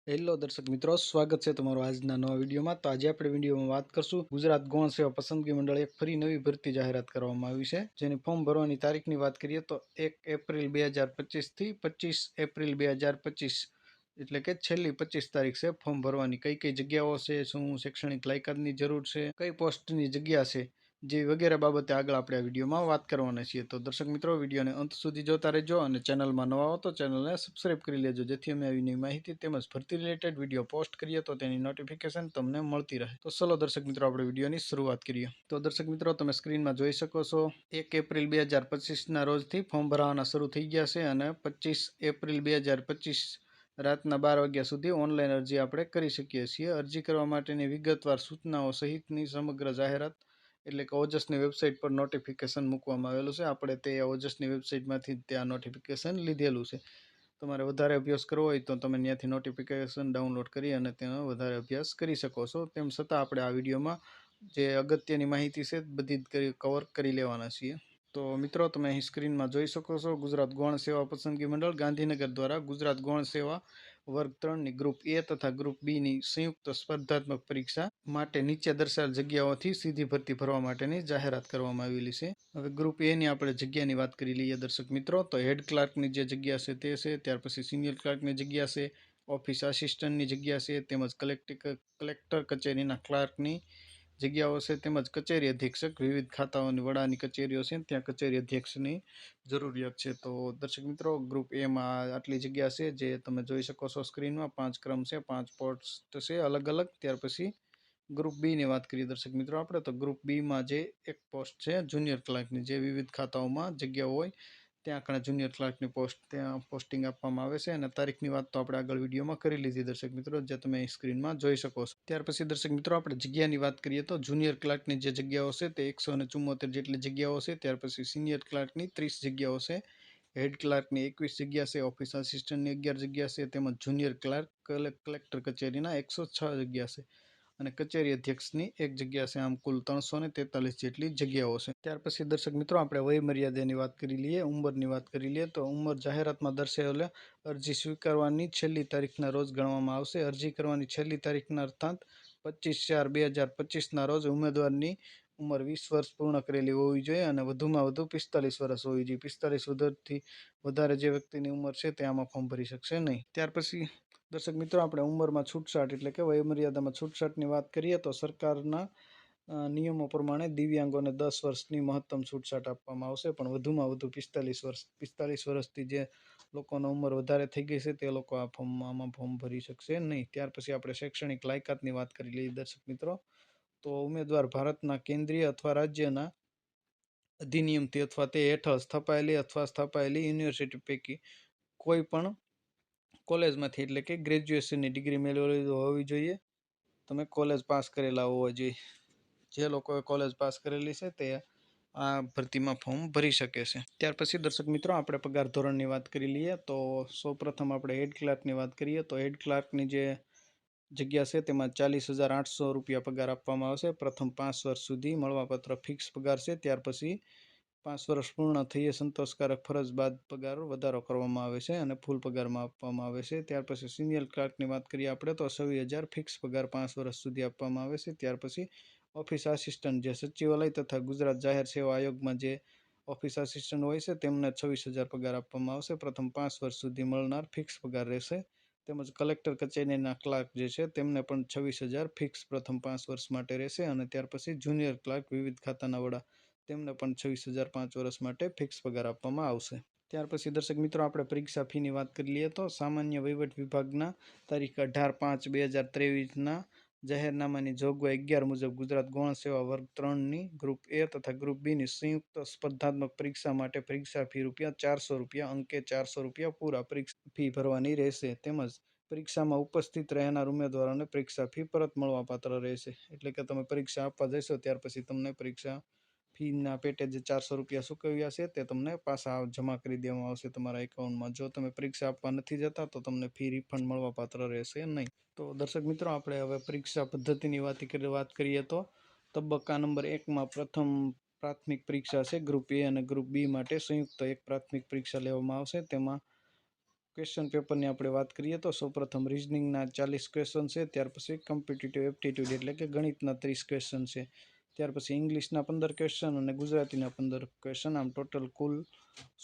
Hello દર્શક મિત્રો, સ્વાગત છે તમારું આજના નવા વિડીયોમાં। તો આજે આપણે વિડીયોમાં વાત કરશું ગુજરાત ગૌણ સેવા પસંદગી મંડળ એક ફરી નવી ભરતી જાહેરાત કરવામાં આવી છે, જેની ફોર્મ ભરવાની તારીખની વાત કરીએ તો 1 એપ્રિલ 2025 થી 25 એપ્રિલ 2025 એટલે કે છેલ્લી 25 તારીખ છે ફોર્મ ભરવાની। કઈ કઈ જગ્યાઓ છે, શું શૈક્ષણિક લાયકાતની જરૂર છે, કઈ પોસ્ટની જગ્યા છે, જે વગેરે બાબતે આગળ આપણે આ વિડીયોમાં વાત કરવાના છીએ। તો દર્શક મિત્રો, વિડીયોને અંત સુધી જોતા રહેજો અને ચેનલમાં નવા હો તો ચેનલને સબસ્ક્રાઇબ કરી લેજો, જેથી અમે આવી નવી માહિતી તેમજ ભરતી રિલેટેડ વિડીયો પોસ્ટ કરીએ તો તેની નોટિફિકેશન તમને મળતી રહે। તો ચલો દર્શક મિત્રો, આપણે વિડીયોની શરૂઆત કરીએ। તો દર્શક મિત્રો, તમે સ્ક્રીનમાં જોઈ શકો છો 1 એપ્રિલ 2025ના રોજથી ફોર્મ ભરવાના શરૂ થઈ ગયા છે અને 25 એપ્રિલ 2025 રાતના 12 વાગ્યા સુધી ઓનલાઈન અરજી આપણે કરી શકીએ છીએ। અરજી કરવા માટેની વિગતવાર સૂચનાઓ સહિતની સમગ્ર જાહેરાત એટલે કે ઓજસની વેબસાઇટ પર નોટિફિકેશન મૂકવામાં આવેલું છે। આપણે તે ઓજસની વેબસાઇટમાંથી ત્યાં નોટિફિકેશન લીધેલું છે। તમારે વધારે અભ્યાસ કરવો હોય તો તમે ત્યાંથી નોટિફિકેશન ડાઉનલોડ કરી અને તેનો વધારે અભ્યાસ કરી શકો છો। તેમ છતાં આપણે આ વિડીયોમાં જે અગત્યની માહિતી છે બધી જ કવર કરી લેવાના છીએ। તો મિત્રો, તમે અહીં સ્ક્રીનમાં જોઈ શકો છો ગુજરાત ગૌણ સેવા પસંદગી મંડળ ગાંધીનગર દ્વારા ગુજરાત ગૌણ સેવા વર્ગ 3ની ગ્રુપ એ તથા ગ્રુપ બીની સંયુક્ત સ્પર્ધાત્મક પરીક્ષા માટે નીચે દર્શાવેલ જગ્યાઓથી સીધી ભરતી ભરવા માટેની જાહેરાત કરવામાં આવેલી છે। હવે ગ્રુપ એ ની આપણે જગ્યાની વાત કરી લઈએ દર્શક મિત્રો। તો હેડ ક્લાર્કની જે જગ્યા છે તે છે, ત્યાર પછી સિનિયર ક્લાર્કની જગ્યા છે, ઓફિસ આસિસ્ટન્ટની જગ્યા છે, તેમજ કલેક્ટર કચેરીના ક્લાર્કની જગ્યાઓ છે, તેમજ કચેરી અધિક્ષક વિવિધ ખાતાઓની વડાની કચેરીઓ છે ત્યાં કચેરી અધ્યક્ષની જરૂરિયાત છે। તો દર્શક મિત્રો, ગ્રુપ એમાં આટલી જગ્યા છે જે તમે જોઈ શકો છો સ્ક્રીનમાં। 5 ક્રમ છે, 5 પોસ્ટ છે અલગ અલગ। ત્યાર પછી ગ્રુપ બી ની વાત કરીએ દર્શક મિત્રો આપણે, તો ગ્રુપ બીમાં જે એક પોસ્ટ છે જુનિયર ક્લાર્કની, જે વિવિધ ખાતાઓમાં જગ્યાઓ હોય ત્યાં કણે જુનિયર ક્લાર્કની પોસ્ટ ત્યાં પોસ્ટિંગ આપવામાં આવે છે। અને તારીખની વાત તો આપણે આગળ વિડીયોમાં કરી લીધી દર્શક મિત્રો, જે તમે સ્ક્રીનમાં જોઈ શકો છો। ત્યાર પછી દર્શક મિત્રો, આપણે જગ્યાની વાત કરીએ તો જુનિયર ક્લાર્કની જે જગ્યાઓ છે તે 174 જેટલી જગ્યાઓ છે। ત્યાર પછી સિનિયર ક્લાર્કની 30 જગ્યાઓ છે, હેડ ક્લાર્કની 21 જગ્યા છે, ઓફિસ આસિસ્ટન્ટની 11 જગ્યા છે, તેમજ જુનિયર ક્લાર્ક કલેક્ટર કચેરીના 106 જગ્યા છે અને કચેરી અધ્યક્ષની 1 જગ્યા છે। આમ કુલ 343 જેટલી જગ્યાઓ છે। ત્યાર પછી દર્શક મિત્રો, આપણે વય મર્યાદાની વાત કરી લઈએ, ઉંમરની વાત કરી લઈએ તો ઉંમર જાહેરાતમાં દર્શાવેલા અરજી સ્વીકારવાની છેલ્લી તારીખના રોજ ગણવામાં આવશે। અરજી કરવાની છેલ્લી તારીખના અર્થાત 25/4/2025ના રોજ ઉમેદવારની ઉંમર 20 વર્ષ પૂર્ણ કરેલી હોવી જોઈએ અને વધુમાં વધુ 45 વર્ષ હોવી જોઈએ। 45 વર્ષથી વધારે જે વ્યક્તિની ઉંમર છે તે આમાં ફોર્મ ભરી શકશે નહીં। ત્યાર પછી દર્શક મિત્રો, આપણે ઉંમરમાં છૂટછાટ એટલે કે વયમર્યાદામાં છૂટછાટની વાત કરીએ તો સરકારના નિયમો પ્રમાણે દિવ્યાંગોને 10 વર્ષની મહત્તમ છૂટછાટ આપવામાં આવશે, પણ વધુમાં વધુ 45 વર્ષ 45 વર્ષથી જે લોકોની ઉંમર વધારે થઈ ગઈ છે તે લોકો આમાં ફોર્મ ભરી શકશે નહીં। ત્યાર પછી આપણે શૈક્ષણિક લાયકાતની વાત કરી લઈએ દર્શક મિત્રો, તો ઉમેદવાર ભારતના કેન્દ્રીય અથવા રાજ્યના અધિનિયમથી અથવા તે હેઠળ સ્થપાયેલી યુનિવર્સિટી પૈકી કોઈ પણ કોલેજમાંથી એટલે કે ગ્રેજ્યુએશનની ડિગ્રી મેળવેલી હોવી જોઈએ। તમે કોલેજ પાસ કરેલા હોવા જોઈએ। જે લોકોએ કોલેજ પાસ કરેલી છે તે આ ભરતીમાં ફોર્મ ભરી શકે છે। ત્યાર પછી દર્શક મિત્રો, આપણે પગાર ધોરણની વાત કરી લઈએ તો સૌપ્રથમ આપણે હેડ ક્લાર્કની વાત કરીએ તો હેડ ક્લાર્કની જે જગ્યા છે તેમાં 40,800 રૂપિયા પગાર આપવામાં આવશે। પ્રથમ 5 વર્ષ સુધી મળવાપાત્ર ફિક્સ પગાર છે। ત્યાર પછી 5 વર્ષ પૂર્ણ થઈએ સંતોષકારક ફરજ બાદ પગાર વધારો કરવામાં આવે છે અને ફૂલ પગારમાં આપવામાં આવે છે। ત્યાર પછી સિનિયર ક્લાર્કની વાત કરીએ આપણે તો 26,000 ફિક્સ પગાર 5 વર્ષ સુધી આપવામાં આવે છે। ત્યાર પછી ઓફિસ આસિસ્ટન્ટ જે સચિવાલય તથા ગુજરાત જાહેર સેવા આયોગમાં જે ઓફિસ આસિસ્ટન્ટ હોય છે તેમને 26,000 પગાર આપવામાં આવશે। પ્રથમ 5 વર્ષ સુધી મળનાર ફિક્સ પગાર રહેશે। તેમજ કલેક્ટર કચેરીના ક્લાર્ક જે છે તેમને પણ 26,000 ફિક્સ પ્રથમ 5 વર્ષ માટે રહેશે। અને ત્યાર પછી જુનિયર ક્લાર્ક વિવિધ ખાતાના વડા તેમને પણ 26,000 5 વર્ષ માટે ફિક્સ પગાર આપવામાં આવશે। ત્યાર પછી દર્શક મિત્રો, આપણે પરીક્ષા ફીની વાત કરી લઈએ તો સામાન્ય વહીવટ વિભાગના તારીખ 18/5/2023ના જાહેરનામાની જોગવાઈ 11 મુજબ ગુજરાત ગૌણ સેવા વર્ગ 3ની ગ્રુપ એ તથા ગ્રુપ બીની સંયુક્ત સ્પર્ધાત્મક પરીક્ષા માટે પરીક્ષા ફી ₹400 અંકે ₹400 પૂરા પરીક્ષા ફી ભરવાની રહેશે। તેમજ પરીક્ષામાં ઉપસ્થિત રહેનાર ઉમેદવારોને પરીક્ષા ફી પરત મળવાપાત્ર રહેશે। એટલે કે તમે પરીક્ષા આપવા જશો ત્યાર પછી તમને પરીક્ષા ફીના પેટે જે ₹400 ચૂકવ્યા છે તે તમને પાછા જમા કરી દેવામાં આવશે તમારા એકાઉન્ટમાં। જો તમે પરીક્ષા આપવા નથી જતા તો તમને ફી રિફંડ મળવાપાત્ર રહેશે નહીં। તો દર્શક મિત્રો, આપણે હવે પરીક્ષા પદ્ધતિની વાત કરીએ તો તબક્કા નંબર 1માં પ્રથમ પ્રાથમિક પરીક્ષા છે ગ્રુપ એ અને ગ્રુપ બી માટે સંયુક્ત એક પ્રાથમિક પરીક્ષા લેવામાં આવશે। તેમાં ક્વેશ્ચન પેપરની આપણે વાત કરીએ તો સૌપ્રથમ રિઝનિંગના 40 ક્વેશ્ચન છે, ત્યાર પછી કોમ્પિટિટિવ એપ્ટિટ્યૂડ એટલે કે ગણિતના 30 ક્વેશ્ચન છે, ત્યાર પછી ઇંગ્લિશના 15 ક્વેશ્ચન અને ગુજરાતીના 15 ક્વેશ્ચન. આમ ટોટલ કુલ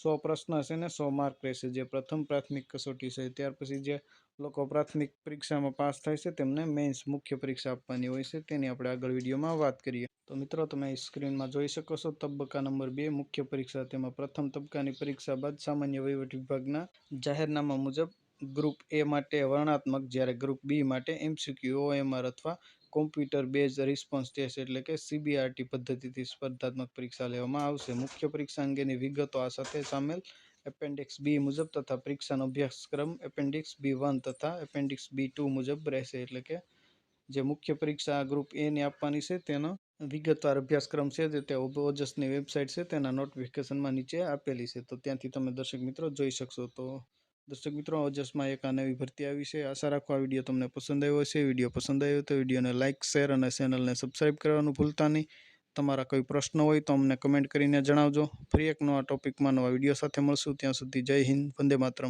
100 પ્રશ્ન છે ને 100 માર્ક રહેશે, જે પ્રથમ પ્રાથમિક કસોટી છે. ત્યાર પછી જે લોકો પ્રાથમિક પરીક્ષામાં પાસ થાય છે તેમને મેઇન્સ મુખ્ય પરીક્ષા આપવાની હોય છે, તેની આપણે આગળ વિડીયોમાં વાત કરીએ. તો મિત્રો તમે સ્ક્રીનમાં જોઈ શકો છો તબક્કા નંબર 2 મુખ્ય પરીક્ષા. તેમાં પ્રથમ તબક્કાની પરીક્ષા બાદ સામાન્ય વહીવટ વિભાગના જાહેરનામા મુજબ ગ્રુપ એ માટે વર્ણનાત્મક, જ્યારે ગ્રુપ બી માટે MCQ, OMR અથવા કોમ્પ્યુટર બેઝ રિસ્પોન્સ ટેસ્ટ એટલે કે CBRT પદ્ધતિથી સ્પર્ધાત્મક પરીક્ષા લેવામાં આવશે. મુખ્ય પરીક્ષા અંગેની વિગતો આ સાથે સામેલ એપેન્ડિક્સ બી મુજબ તથા પરીક્ષાનો અભ્યાસક્રમ એપેન્ડિક્સ B1 તથા એપેન્ડિક્સ B2 મુજબ રહેશે. એટલે કે જે મુખ્ય પરીક્ષા ગ્રુપ એ ની આપવાની છે તેનો વિગતવાર અભ્યાસક્રમ છે તે ઓજસની વેબસાઇટ છે તેના નોટિફિકેશનમાં નીચે આપેલી છે, તો ત્યાંથી તમે દર્શક મિત્રો જોઈ શકશો. તો દર્શક મિત્રો ઓજસમાં એક આ નવી ભરતી આવી છે. આશા રાખો આ વિડીયો તમને પસંદ આવ્યો હશે. વિડીયો પસંદ આવ્યો તો વિડીયોને લાઇક, શેર અને ચેનલને સબસ્ક્રાઈબ કરવાનું ભૂલતા નહીં. તમારા કોઈ પ્રશ્ન હોય તો અમને કમેન્ટ કરીને જણાવજો. ફરી એક નવા ટોપિકમાં નવા વિડીયો સાથે મળશું. ત્યાં સુધી જય હિન્દ, વંદે માતરમ.